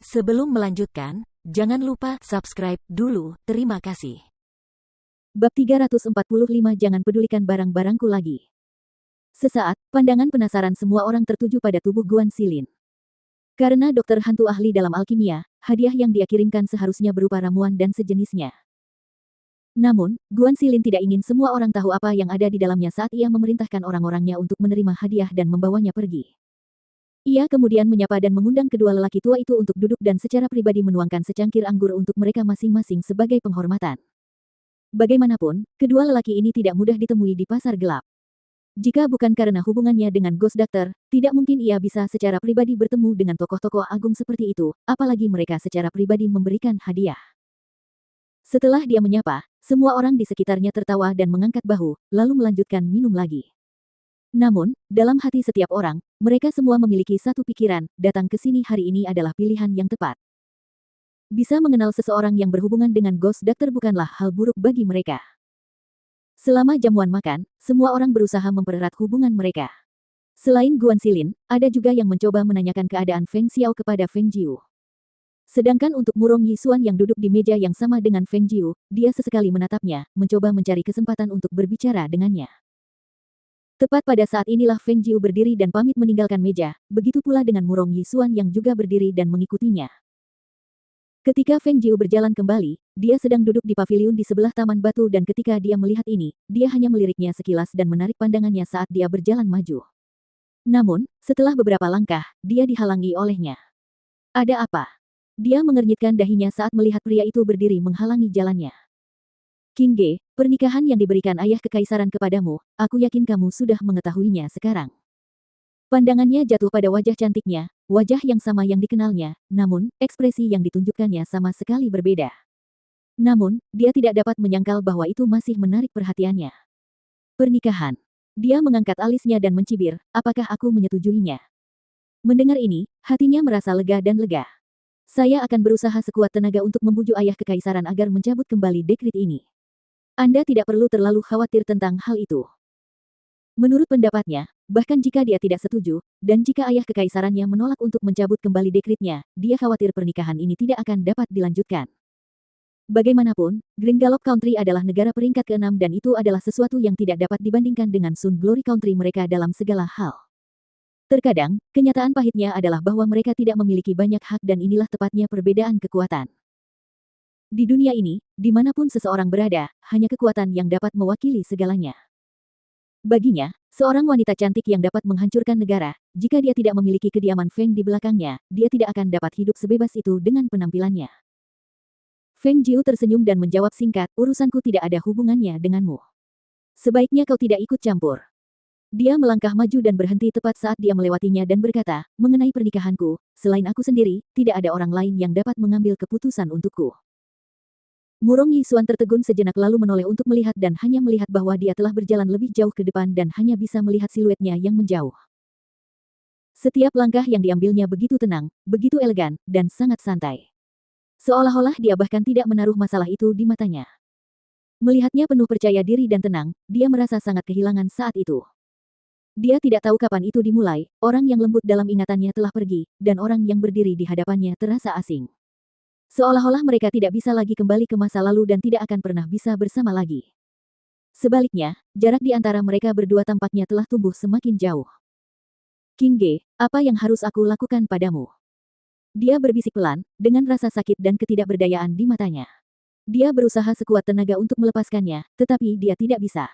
Sebelum melanjutkan, jangan lupa subscribe dulu, terima kasih. Bab 345 Jangan pedulikan barang-barangku lagi. Sesaat, pandangan penasaran semua orang tertuju pada tubuh Guan Xilin. Karena dokter hantu ahli dalam alkimia, hadiah yang dia kirimkan seharusnya berupa ramuan dan sejenisnya. Namun, Guan Xilin tidak ingin semua orang tahu apa yang ada di dalamnya saat ia memerintahkan orang-orangnya untuk menerima hadiah dan membawanya pergi. Ia kemudian menyapa dan mengundang kedua lelaki tua itu untuk duduk dan secara pribadi menuangkan secangkir anggur untuk mereka masing-masing sebagai penghormatan. Bagaimanapun, kedua lelaki ini tidak mudah ditemui di pasar gelap. Jika bukan karena hubungannya dengan Ghost Doctor, tidak mungkin ia bisa secara pribadi bertemu dengan tokoh-tokoh agung seperti itu, apalagi mereka secara pribadi memberikan hadiah. Setelah dia menyapa, semua orang di sekitarnya tertawa dan mengangkat bahu, lalu melanjutkan minum lagi. Namun, dalam hati setiap orang, mereka semua memiliki satu pikiran, datang ke sini hari ini adalah pilihan yang tepat. Bisa mengenal seseorang yang berhubungan dengan Ghost Doctor bukanlah hal buruk bagi mereka. Selama jamuan makan, semua orang berusaha mempererat hubungan mereka. Selain Guan Xilin, ada juga yang mencoba menanyakan keadaan Feng Xiao kepada Feng Jiu. Sedangkan untuk Murong Yisuan yang duduk di meja yang sama dengan Feng Jiu, dia sesekali menatapnya, mencoba mencari kesempatan untuk berbicara dengannya. Tepat pada saat inilah Feng Jiu berdiri dan pamit meninggalkan meja, begitu pula dengan Murong Yisuan yang juga berdiri dan mengikutinya. Ketika Feng Jiu berjalan kembali, dia sedang duduk di paviliun di sebelah taman batu dan ketika dia melihat ini, dia hanya meliriknya sekilas dan menarik pandangannya saat dia berjalan maju. Namun, setelah beberapa langkah, dia dihalangi olehnya. Ada apa? Dia mengernyitkan dahinya saat melihat pria itu berdiri menghalangi jalannya. King Ge, pernikahan yang diberikan ayah kekaisaran kepadamu, aku yakin kamu sudah mengetahuinya sekarang. Pandangannya jatuh pada wajah cantiknya, wajah yang sama yang dikenalnya, namun, ekspresi yang ditunjukkannya sama sekali berbeda. Namun, dia tidak dapat menyangkal bahwa itu masih menarik perhatiannya. Pernikahan. Dia mengangkat alisnya dan mencibir, apakah aku menyetujuinya? Mendengar ini, hatinya merasa lega dan lega. Saya akan berusaha sekuat tenaga untuk membujuk ayah kekaisaran agar mencabut kembali dekrit ini. Anda tidak perlu terlalu khawatir tentang hal itu. Menurut pendapatnya, bahkan jika dia tidak setuju, dan jika ayah kekaisarannya menolak untuk mencabut kembali dekritnya, dia khawatir pernikahan ini tidak akan dapat dilanjutkan. Bagaimanapun, Green Gallop Country adalah negara peringkat ke-6 dan itu adalah sesuatu yang tidak dapat dibandingkan dengan Sun Glory Country mereka dalam segala hal. Terkadang, kenyataan pahitnya adalah bahwa mereka tidak memiliki banyak hak dan inilah tepatnya perbedaan kekuatan. Di dunia ini, dimanapun seseorang berada, hanya kekuatan yang dapat mewakili segalanya. Baginya, seorang wanita cantik yang dapat menghancurkan negara, jika dia tidak memiliki kediaman Feng di belakangnya, dia tidak akan dapat hidup sebebas itu dengan penampilannya. Feng Jiu tersenyum dan menjawab singkat, urusanku tidak ada hubungannya denganmu. Sebaiknya kau tidak ikut campur. Dia melangkah maju dan berhenti tepat saat dia melewatinya dan berkata, mengenai pernikahanku, selain aku sendiri, tidak ada orang lain yang dapat mengambil keputusan untukku. Murong Yisuan tertegun sejenak lalu menoleh untuk melihat dan hanya melihat bahwa dia telah berjalan lebih jauh ke depan dan hanya bisa melihat siluetnya yang menjauh. Setiap langkah yang diambilnya begitu tenang, begitu elegan, dan sangat santai. Seolah-olah dia bahkan tidak menaruh masalah itu di matanya. Melihatnya penuh percaya diri dan tenang, dia merasa sangat kehilangan saat itu. Dia tidak tahu kapan itu dimulai, orang yang lembut dalam ingatannya telah pergi, dan orang yang berdiri di hadapannya terasa asing. Seolah-olah mereka tidak bisa lagi kembali ke masa lalu dan tidak akan pernah bisa bersama lagi. Sebaliknya, jarak di antara mereka berdua tampaknya telah tumbuh semakin jauh. King Ge, apa yang harus aku lakukan padamu? Dia berbisik pelan, dengan rasa sakit dan ketidakberdayaan di matanya. Dia berusaha sekuat tenaga untuk melepaskannya, tetapi dia tidak bisa.